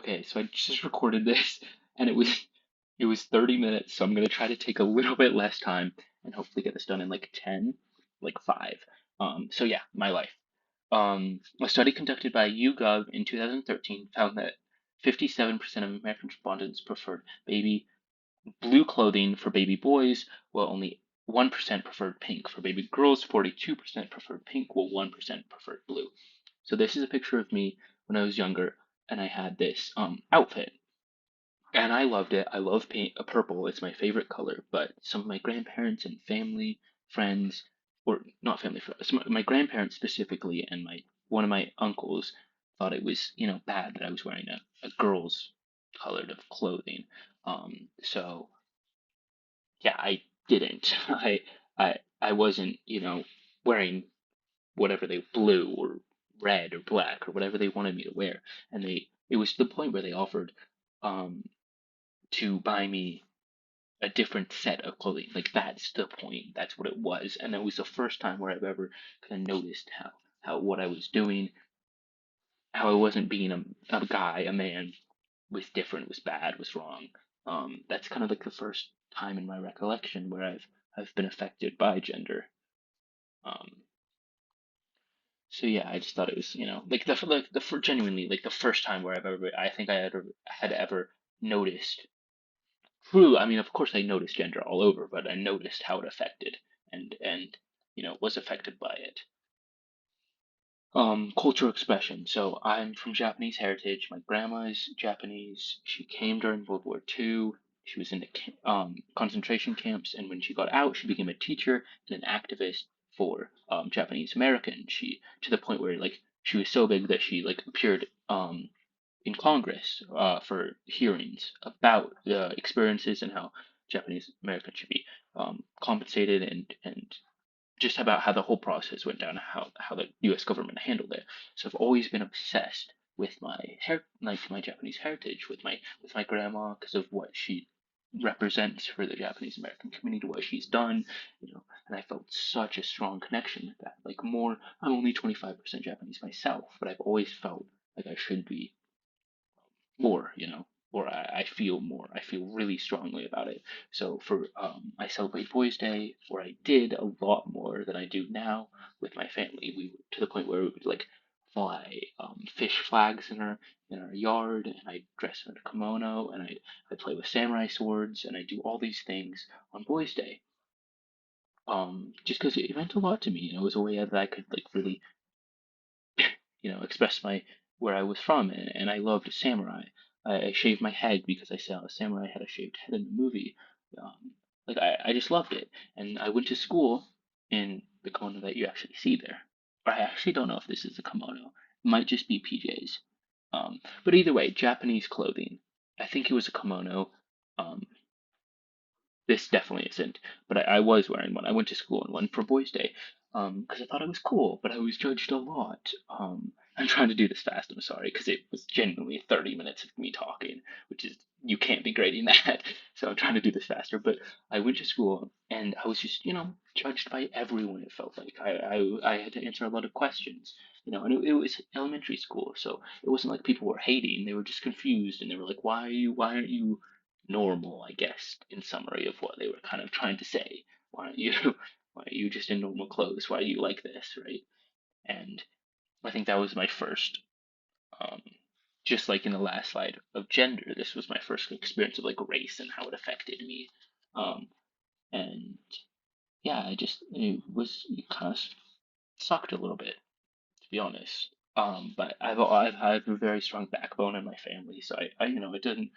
Okay, so I just recorded this and it was 30 minutes, so I'm gonna try to take a little bit less time and hopefully get this done in like 10, like 5. So yeah, my life. A study conducted by YouGov in 2013 found that 57% of American respondents preferred baby blue clothing for baby boys, while only 1% preferred pink. For baby girls, 42% preferred pink, while 1% preferred blue. So this is a picture of me when I was younger, and I had this outfit, and I loved it. I love paint purple. It's my favorite color. But some of my grandparents and family, friends, or not family, friends, my grandparents specifically, and my one of my uncles thought it was bad that I was wearing a girl's colored of clothing. So yeah, I didn't. I wasn't wearing whatever they blue or red or black or whatever they wanted me to wear, and it was to the point where they offered um to buy me a different set of clothing. Like that's the point. That's what it was. And it was the first time where I've ever kind of noticed how what I was doing, how I wasn't being a guy, a man, was different, was bad, was wrong. That's kind of like the first time in my recollection where I've been affected by gender. Um, so yeah, I just thought it was like the for genuinely like the first time where I think I had ever noticed. True. I mean, of course, I noticed gender all over, but I noticed how it affected and was affected by it. Cultural expression. So I'm from Japanese heritage. My grandma is Japanese. She came during World War II. She was in the concentration camps, and when she got out, she became a teacher and an activist for Japanese American. She to the point where like she was so big that she like appeared in Congress for hearings about the experiences and how Japanese Americans should be compensated and just about how the whole process went down, how the U.S. government handled it. So I've always been obsessed with my Japanese heritage, with my grandma because of what she represents for the Japanese American community, what she's done, and I felt such a strong connection with that. Like more, I'm only 25% Japanese myself, but I've always felt like I should be more, or I feel more. I feel really strongly about it. So I celebrate Boys Day, or I did a lot more than I do now with my family. We to the point where we would like fly fish flags in our yard, and I dress in a kimono, and I play with samurai swords, and I do all these things on Boys Day. Just because it meant a lot to me, it was a way that I could like really express my where I was from, and I loved samurai. I shaved my head because I saw a samurai had a shaved head in the movie. Like I just loved it, and I went to school in the kimono that you actually see there. I actually don't know if this is a kimono. It might just be PJs. But either way, Japanese clothing. I think it was a kimono. Um, this definitely isn't, but I was wearing one. I went to school in one for Boys Day, because I thought it was cool, but I was judged a lot. I'm trying to do this fast. I'm sorry, because it was genuinely 30 minutes of me talking, which is you can't be grading that. So I'm trying to do this faster. But I went to school and I was just judged by everyone. It felt like I had to answer a lot of questions. And it was elementary school, so it wasn't like people were hating. They were just confused, and they were like, why aren't you normal, I guess, in summary of what they were kind of trying to say. Why aren't you why are you just in normal clothes? Why are you like this, right? And I think that was my first um just like in the last slide of gender, this was my first experience of like race and how it affected me. Um and yeah, it kind of sucked a little bit, to be honest. But I've had a very strong backbone in my family, so it doesn't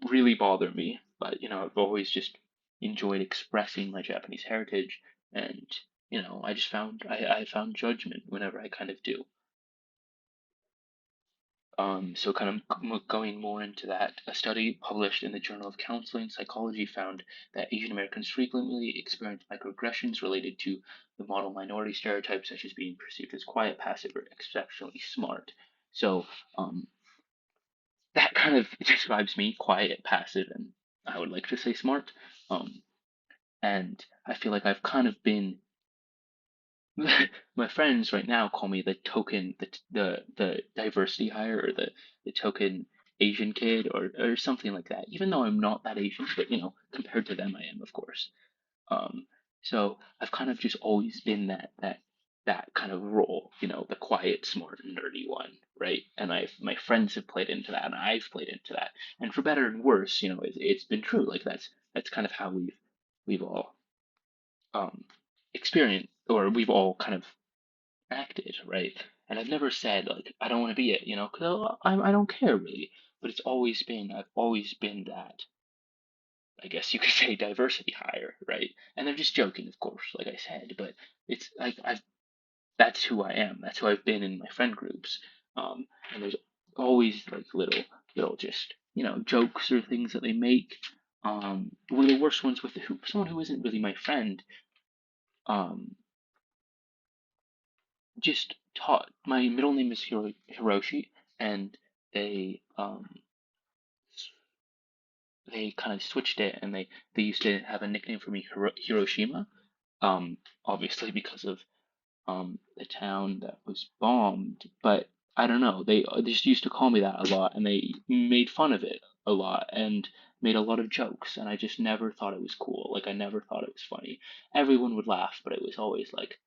really bother me. But I've always just enjoyed expressing my Japanese heritage, and I just I found judgment whenever I kind of do. So kind of going more into that, a study published in the Journal of Counseling Psychology found that Asian Americans frequently experience microaggressions related to the model minority stereotypes, such as being perceived as quiet, passive, or exceptionally smart. So that kind of describes me, quiet, passive, and I would like to say smart. Um, and I feel like I've kind of been my friends right now call me the token the diversity hire or the token Asian kid or something like that. Even though I'm not that Asian, but compared to them, I am, of course. Um, so I've kind of just always been that kind of role, the quiet, smart, nerdy one, right? And my friends have played into that, and I've played into that, and for better and worse, it's been true. Like that's kind of how we've all um experienced, or we've all kind of acted, right? And I've never said like I don't want to be it, because I don't care really. But I've always been that, I guess you could say, diversity hire, right? And I'm just joking, of course, like I said, but it's like that's who I am. That's who I've been in my friend groups. And there's always like little just jokes or things that they make. One of the worst ones with someone who isn't really my friend. Um, just taught. My middle name is Hiroshi, and they um they kind of switched it, and they used to have a nickname for me, Hiroshima. Obviously because of the town that was bombed, but I don't know. They just used to call me that a lot, and they made fun of it a lot and made a lot of jokes, and I just never thought it was cool. Like I never thought it was funny. Everyone would laugh, but it was always like,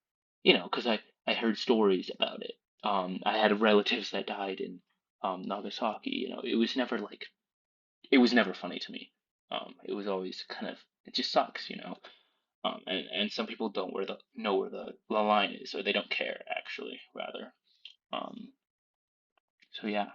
because I heard stories about it. I had relatives that died in Nagasaki. It was never like it was never funny to me. It was always kind of it just sucks. And some people don't know where the line is, or they don't care actually, rather. Um, so yeah,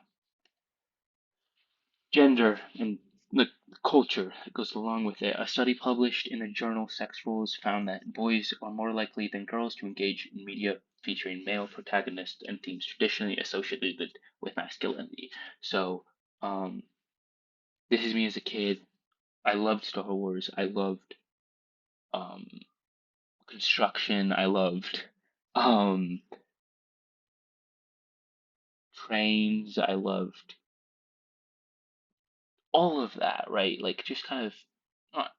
gender and the culture that goes along with it. A study published in the journal Sex Roles found that boys are more likely than girls to engage in media featuring male protagonists and themes traditionally associated with masculinity. So, um, this is me as a kid. I loved Star Wars. I loved um, construction. I loved um, trains. I loved all of that, right? Like just kind of not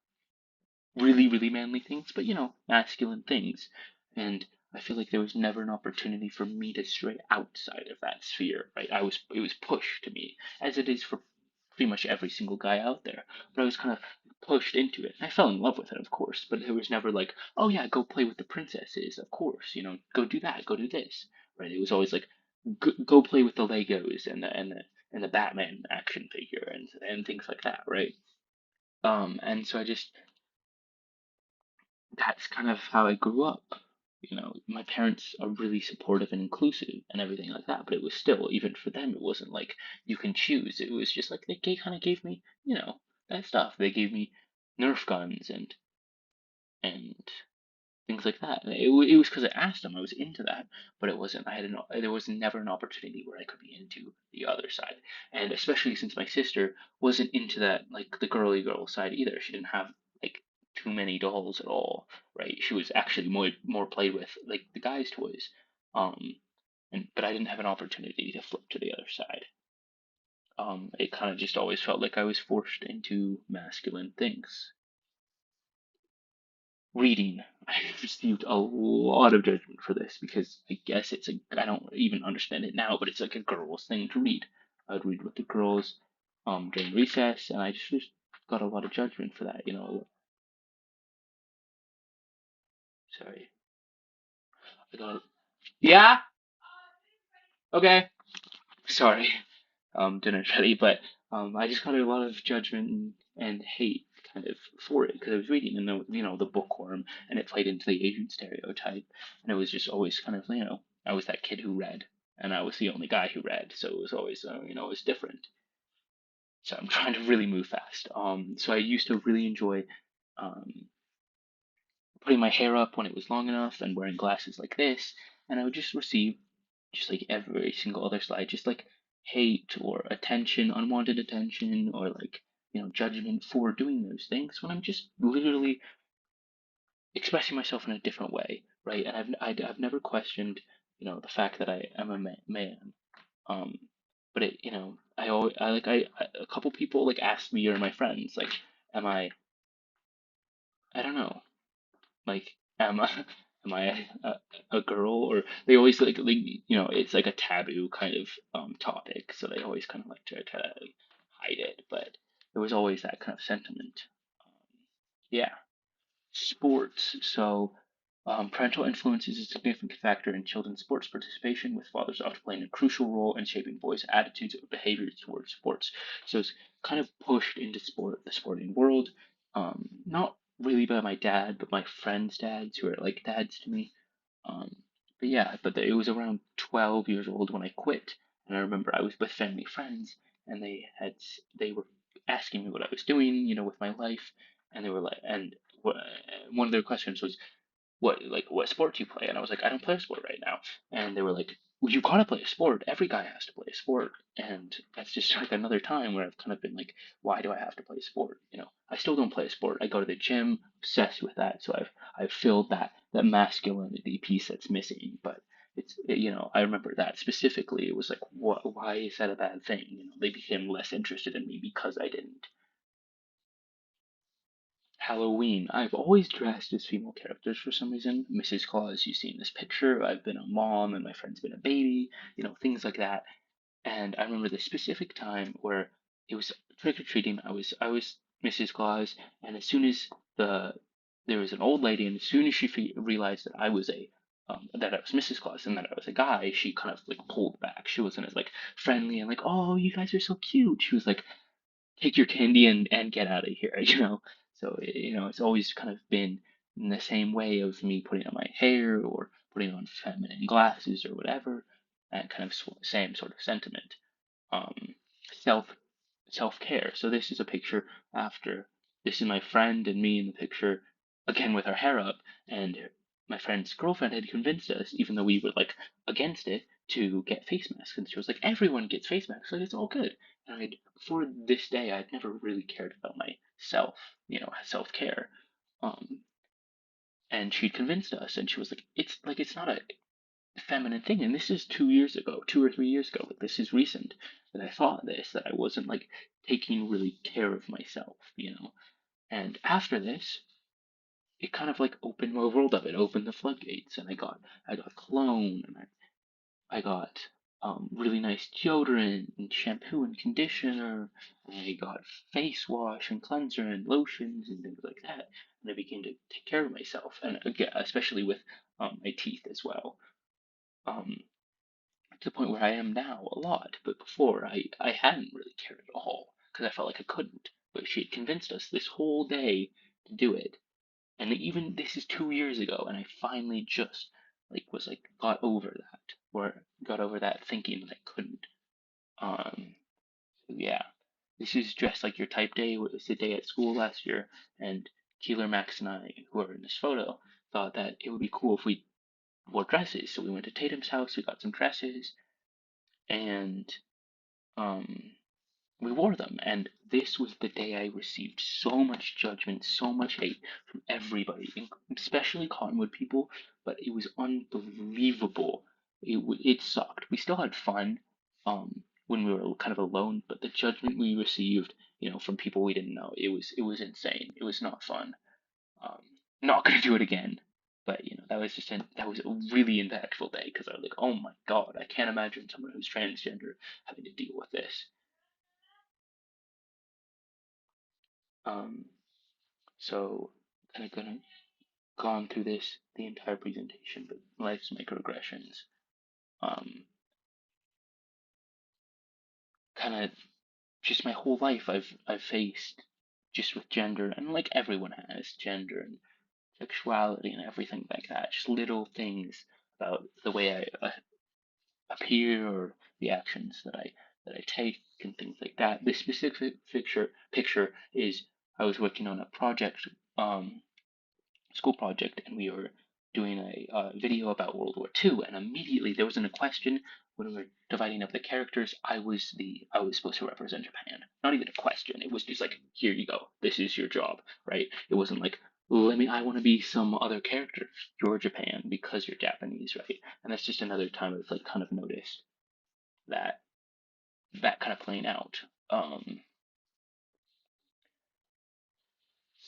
really, really manly things, but masculine things. And I feel like there was never an opportunity for me to stray outside of that sphere, right? It was pushed to me, as it is for pretty much every single guy out there. But I was kind of pushed into it. I fell in love with it, of course, but there was never like, oh yeah, go play with the princesses, of course, go do that, go do this, right? It was always like, go play with the Legos and the Batman action figure and things like that, right? And so that's kind of how I grew up. My parents are really supportive and inclusive and everything like that, but it was still, even for them, it wasn't like you can choose. It was just like they kind of gave me, that stuff. They gave me Nerf guns and things like that. It was because I asked them. I was into that, but it wasn't. There was never an opportunity where I could be into the other side, and especially since my sister wasn't into that, like the girly girl side either. She didn't have like too many dolls at all, right? She was actually more played with like the guys' toys, um, and but I didn't have an opportunity to flip to the other side. It kind of just always felt like I was forced into masculine things. Reading. I received a lot of judgment for this because I guess I don't even understand it now, but it's like a girl's thing to read. I would read with the girls during recess, and I just got a lot of judgment for that. Sorry. I got Yeah? Okay. Sorry. Dinner's ready, but I just got a lot of judgment and hate kind of for it because I was reading and the bookworm, and it played into the Asian stereotype, and it was just always kind of I was that kid who read, and I was the only guy who read, so it was always it was different. So I'm trying to really move fast. So I used to really enjoy um putting my hair up when it was long enough and wearing glasses like this, and I would just receive just like every single other slide, just like hate or attention, unwanted attention, or like judgment for doing those things when I'm just literally expressing myself in a different way, right? And I've never questioned the fact that I am a man. Um, but I always a couple people like asked me or my friends like, am I don't know, like am I Am I a girl? Or they always like it's like a taboo kind of topic, so they always kind of like try to like, hide it. But there was always that kind of sentiment. Yeah. Sports. So, parental influence is a significant factor in children's sports participation, with fathers often playing a crucial role in shaping boys' attitudes or behaviors towards sports. So it's kind of pushed into the sporting world. Not really by my dad, but my friends' dads who are like dads to me. Um, but yeah, it was around 12 years old when I quit, and I remember I was with family friends, and they were asking me what I was doing, with my life, and they were like, and one of their questions was, what sport do you play? And I was like, I don't play a sport right now. And they were like, well, you gotta play a sport. Every guy has to play a sport. And that's just like another time where I've kind of been like, why do I have to play a sport? I still don't play a sport. I go to the gym, obsessed with that. So I've filled that masculinity piece that's missing. But I remember that specifically. It was like, why is that a bad thing? They became less interested in me because I didn't. Halloween. I've always dressed as female characters for some reason. Mrs. Claus, you see in this picture. I've been a mom and my friend's been a baby, things like that. And I remember the specific time where it was trick or treating. I was Mrs. Claus, and as soon as there was an old lady, and as soon as she realized that I was Mrs. Claus and that I was a guy, she kind of like pulled back. She wasn't as like friendly and like, oh, you guys are so cute. She was like, take your candy and get out of here, So, it's always kind of been in the same way of me putting on my hair or putting on feminine glasses or whatever, that kind of same sort of sentiment. Um, self self care. So this is a picture after. This is my friend and me in the picture, again with our hair up, and my friend's girlfriend had convinced us, even though we were like against it, to get face masks. And she was like, everyone gets face masks, like it's all good. And before this day, I'd never really cared about myself, self care. Um, and she'd convinced us, and she was like, it's not a feminine thing. And this is 2 years ago, 2 or 3 years ago. Like, this is recent that I thought this, that I wasn't like taking really care of myself. And after this, it kind of like opened my world up. It opened the floodgates, and I got cologne, and I got really nice deodorant and shampoo and conditioner. And I got face wash and cleanser and lotions and things like that. And I began to take care of myself, and again, especially with my teeth as well. Um, to the point where I am now a lot, but before I hadn't really cared at all because I felt like I couldn't. But she had convinced us this whole day to do it, and even this is 2 years ago, and I finally just got over that, or got over that thinking that I couldn't. So yeah, this is Dress Like Your Type Day. It was the day at school last year, and Keeler, Max, and I, who are in this photo, thought that it would be cool if we wore dresses. So we went to Tatum's house, we got some dresses, and um, we wore them. And this was the day I received so much judgment, so much hate from everybody, especially Cottonwood people. But it was unbelievable. It sucked. We still had fun when we were kind of alone, but the judgment we received, from people we didn't know, it was insane. It was not fun. Um, Not gonna do it again. But that was a really impactful day because I was like, oh my god, I can't imagine someone who's transgender having to deal with this. Um, so kind of gonna gone through this the entire presentation, but life's microaggressions. Um, Kind of just my whole life I've faced just with gender, and like everyone has gender and sexuality and everything like that. Just little things about the way I appear or the actions that I take and things like that. This specific picture is I was working on a project, school project, and we were doing a video about World War II. And immediately there wasn't a question when we were dividing up the characters. I was supposed to represent Japan. Not even a question. It was just like, here you go. This is your job, right? It wasn't like, I want to be some other character. You're Japan because you're Japanese, right? And that's just another time I've like kind of noticed that kind of playing out. Um,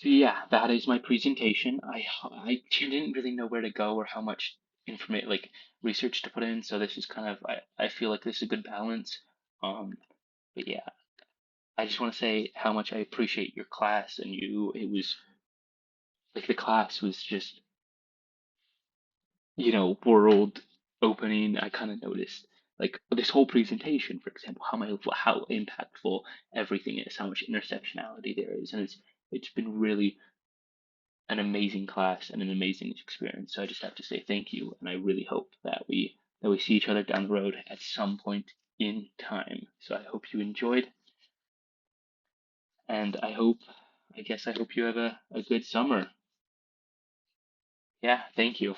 So yeah, that is my presentation. I didn't really know where to go or how much information like research to put in, so this is kind of I feel like this is a good balance. But yeah, I just want to say how much I appreciate your class and you. It was like the class was just, world opening. I kind of noticed like this whole presentation, for example, how impactful everything is, how much intersectionality there is, and it's been really an amazing class and an amazing experience. So I just have to say thank you, and I really hope that we see each other down the road at some point in time. So I hope you enjoyed, and I guess I hope you have a good summer. Yeah, thank you.